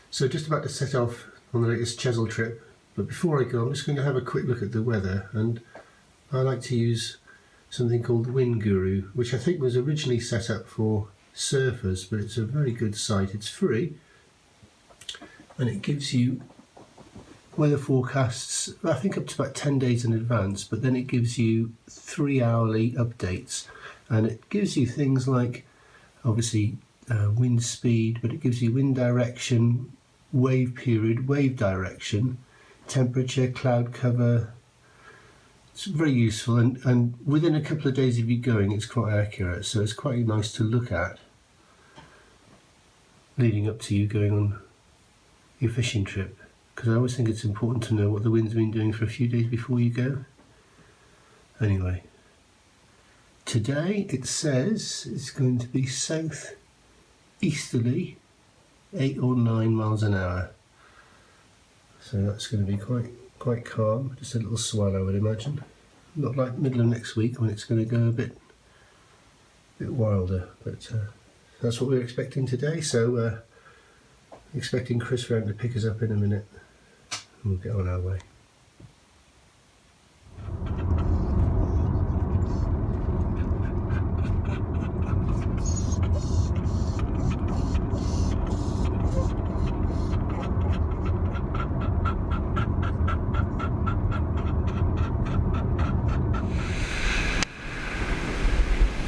So just about to set off on the latest Chesil trip, but before I go I'm just going to have a quick look at the weather, and I like to use something called Wind Guru, which I think was originally set up for surfers, but it's a very good site. It's free and it gives you weather forecasts, I think up to about 10 days in advance, but then it gives you 3-hourly updates, and it gives you things like obviously wind speed, but it gives you wind direction, wave period, wave direction, temperature, cloud cover. It's very useful, and within a couple of days of you going it's quite accurate, so it's quite nice to look at leading up to you going on your fishing trip, because I always think it's important to know what the wind's been doing for a few days before you go. Anyway, today it says it's going to be south easterly 8 or 9 miles an hour, so that's going to be quite calm, just a little swell I would imagine, not like middle of next week when it's going to go a bit wilder, but that's what we're expecting today. So expecting Chris round to pick us up in a minute and we'll get on our way.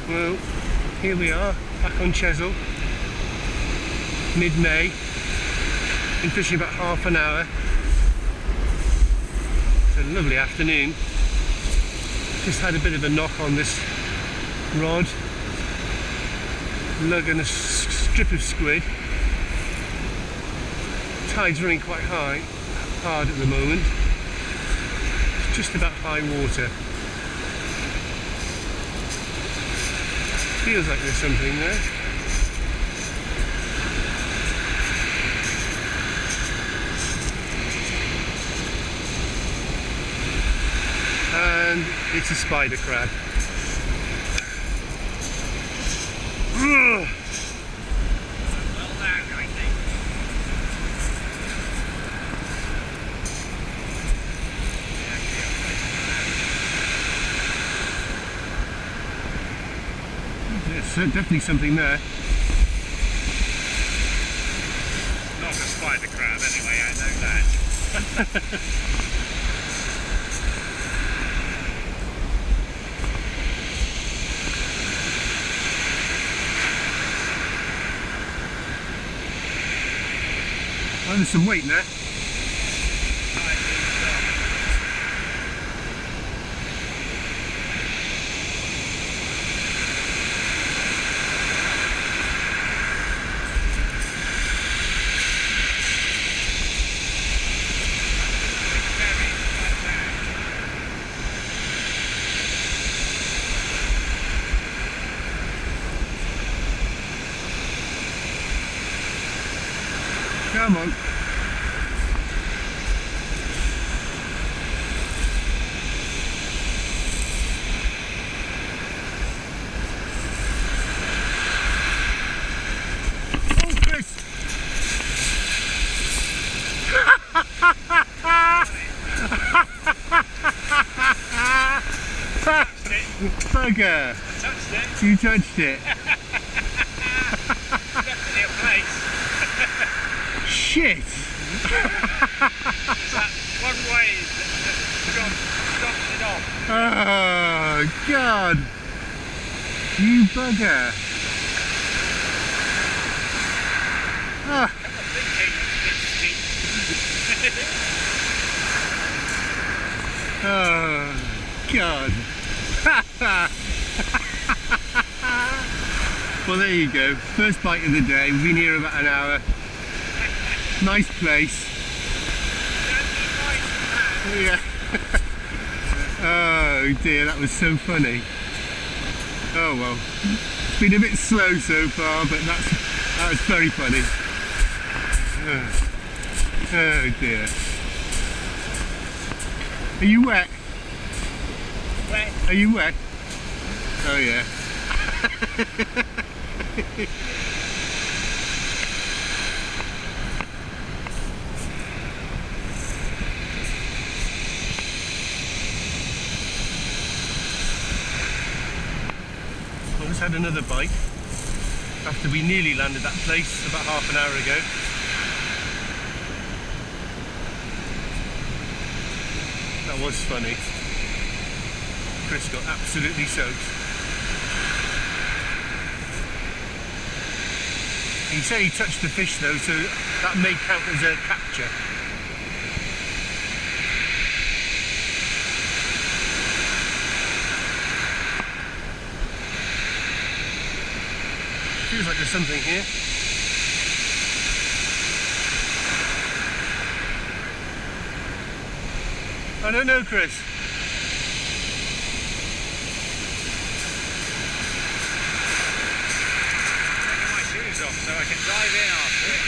Well, here we are, back on Chesil, mid-May. Been fishing about half an hour. It's a lovely afternoon. Just had a bit of a knock on this rod, lug and a strip of squid. Tide's running quite hard at the moment. It's just about high water. Feels like there's something there. And it's a spider crab. Ugh. Well down, I think. There's definitely something there. Not a spider crab anyway, I know that. Oh, there's some weight in there. Come on. Oh, Chris. Bugger. Touched it. You touched it. Definitely a place. Shit. There's that one wave that drops it off. Oh, God. You bugger. Ah. I'm thinking it's Oh, God. Well, there you go. First bite of the day. We've been here about an hour. Nice place. Yeah. Oh dear, that was so funny. Oh well. It's been a bit slow so far, but that was very funny. Oh dear. Are you wet? wet. Are you wet? Oh yeah. had another bite after we nearly landed that place about half an hour ago. That was funny. Chris got absolutely soaked. He said he touched the fish though, so that may count as a capture. Feels like there's something here. I don't know, Chris. Taking my shoes off so I can dive in after it.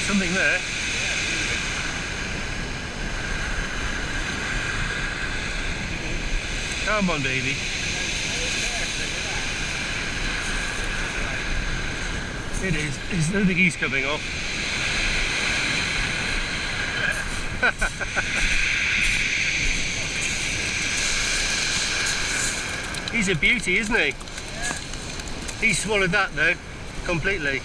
Something there. Come on, baby. It is. I don't think he's coming off. He's a beauty, isn't he? He swallowed that though, completely.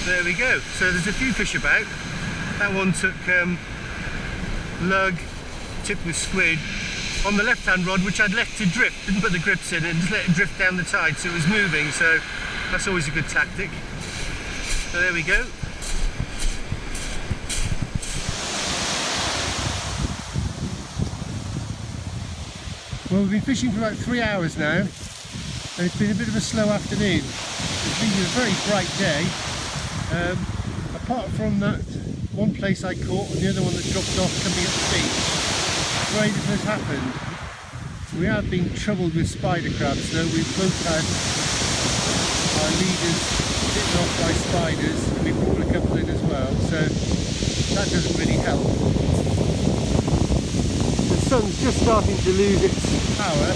There we go. So there's a few fish about. That one took lug, tipped with squid. On the left-hand rod, which I'd left to drift, didn't put the grips in it, and just let it drift down the tide, so it was moving, so that's always a good tactic. So there we go. Well, we've been fishing for about 3 hours now, and it's been a bit of a slow afternoon. It's been a very bright day. Apart from that one place I caught and the other one that dropped off coming up the beach, very little has happened. We have been troubled with spider crabs though. We've both had our leaders bitten off by spiders, and we brought a couple in as well, so that doesn't really help. The sun's just starting to lose its power.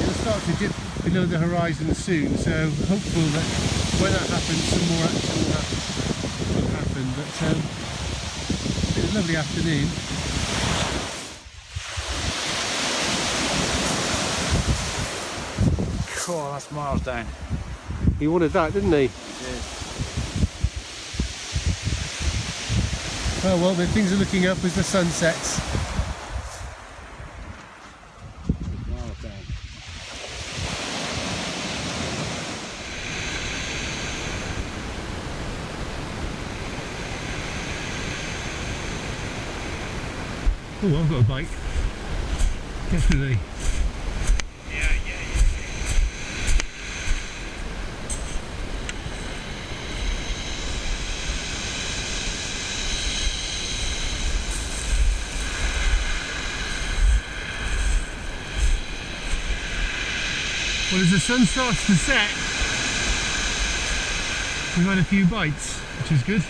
It'll start to dip below the horizon soon, so hopeful that when that happens some more action will happen. But it's been a lovely afternoon. Oh, that's miles down. He wanted that, didn't he? He did. Oh well, then things are looking up as the sun sets. Miles down. Oh, I've got a bite. Definitely. Well, as the sun starts to set, we've had a few bites, which is good.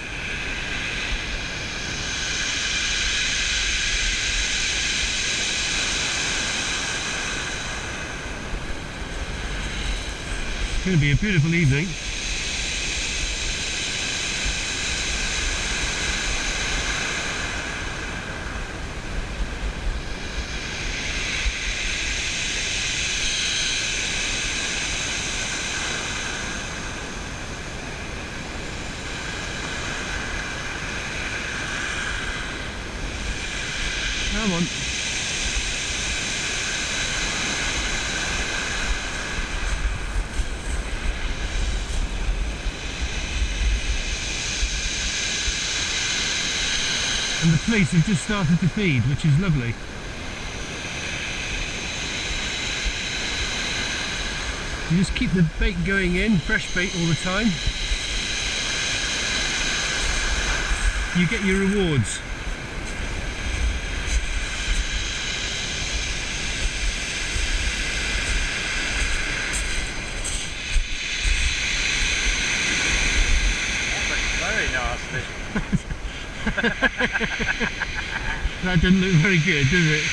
It's going to be a beautiful evening. Come on. And the police have just started to feed, which is lovely. You just keep the bait going in, fresh bait all the time. You get your rewards. Very nasty. That doesn't look very good, does it?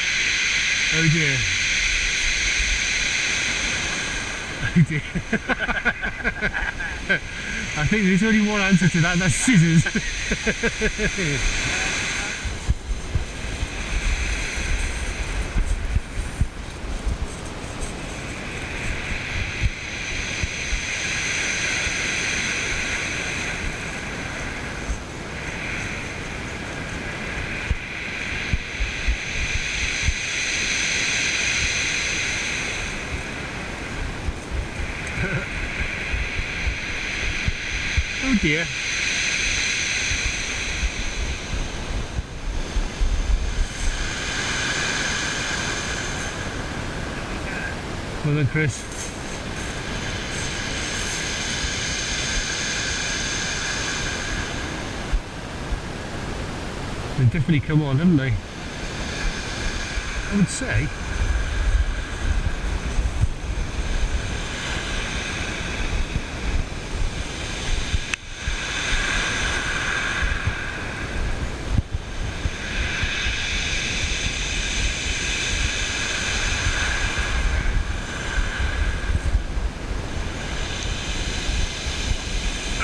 Oh dear. Oh dear. I think there's only one answer to that, that's scissors. Oh dear. Well done, Chris. They've definitely come on, haven't they? I would say.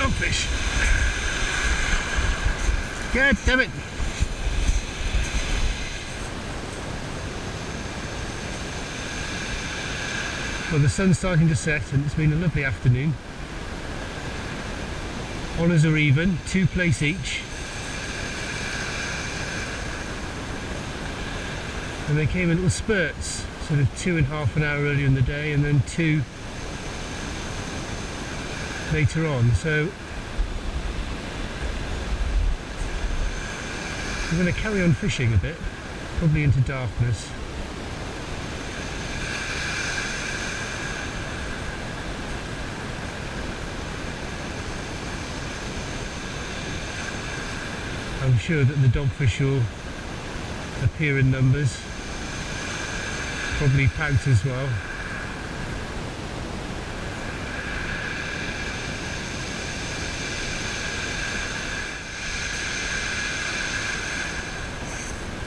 Oh, fish. God damn it. Well, the sun's starting to set and it's been a lovely afternoon. Honours are even, 2 place each. And they came in little spurts, sort of 2.5 an hour earlier in the day and then 2 later on. So I'm going to carry on fishing a bit, probably into darkness. I'm sure that the dogfish will appear in numbers, probably pout as well.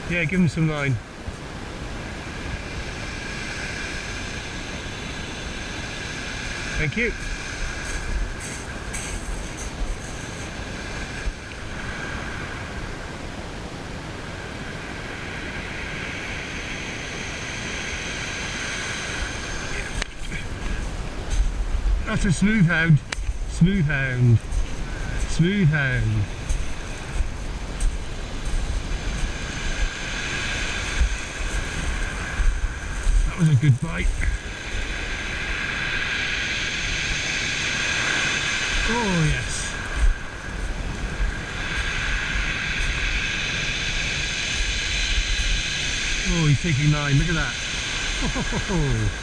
Yeah, give them some line. Thank you. That's a smooth hound. Smooth hound. Smooth hound. That was a good bite. Oh yes. Oh, he's taking 9, look at that. Oh.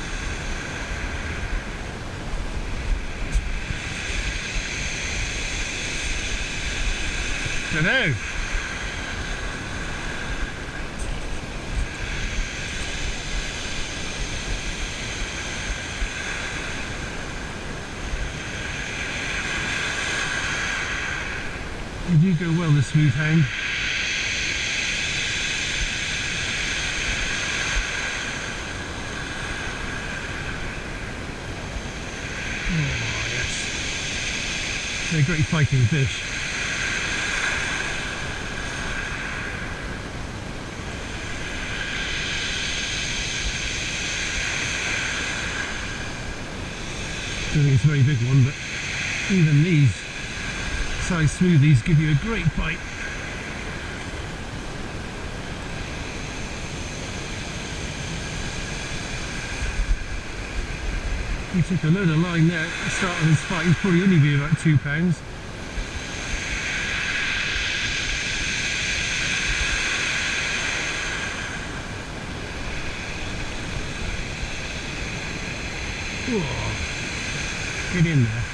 Dunno. You do go well, the smooth hound. Oh yes. They're great fighting fish. I don't think it's a very big one, but even these size smoothies give you a great bite. We took a load of line there at the start of this fight. He's probably only be about £2. Whoa. Get in there.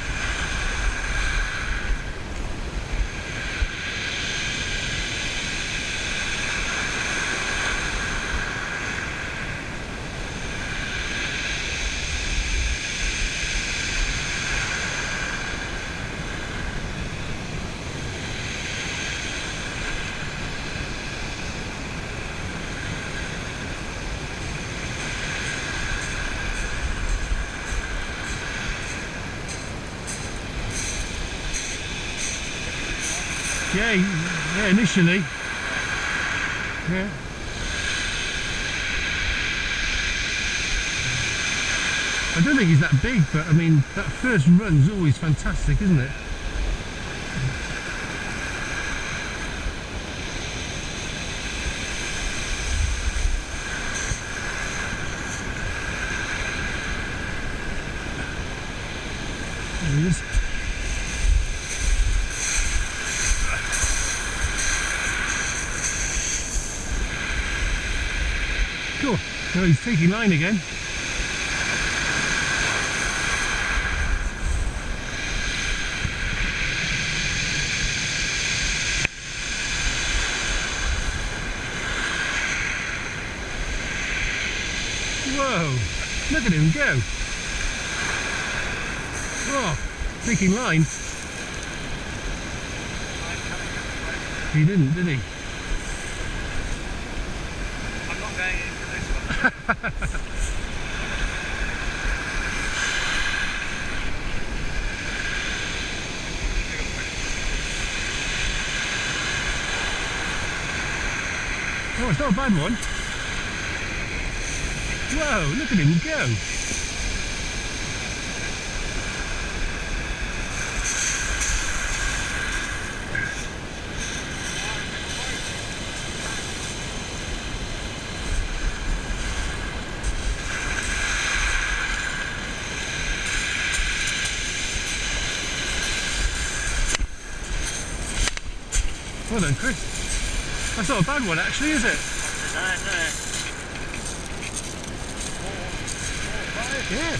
Yeah, initially. Yeah. I don't think he's that big, but I mean, that first run's always fantastic, isn't it? There he is. Cool. So he's taking line again. Whoa, look at him go. Oh, taking line. He didn't, did he? I'm not going in for this one. Oh, it's not a bad one. Whoa, look at him go. Well done, Chris. That's not a bad one actually, is it? No. Yeah.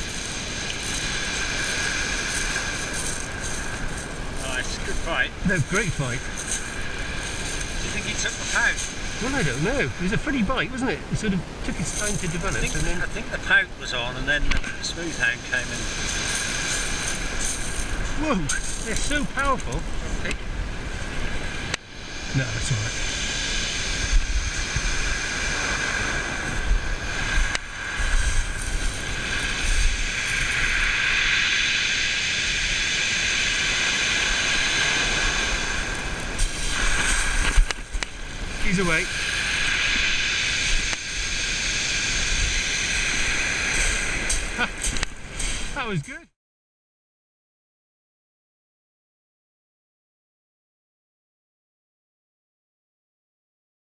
Nice, good fight. No, great fight. Do you think he took the pout? Well, I don't know. It was a funny bite, wasn't it? It sort of took its time to develop, and then... I think the pout was on, and then the smooth hound came in. Whoa! They're so powerful. Okay. No, that's all right. He's away. That was good.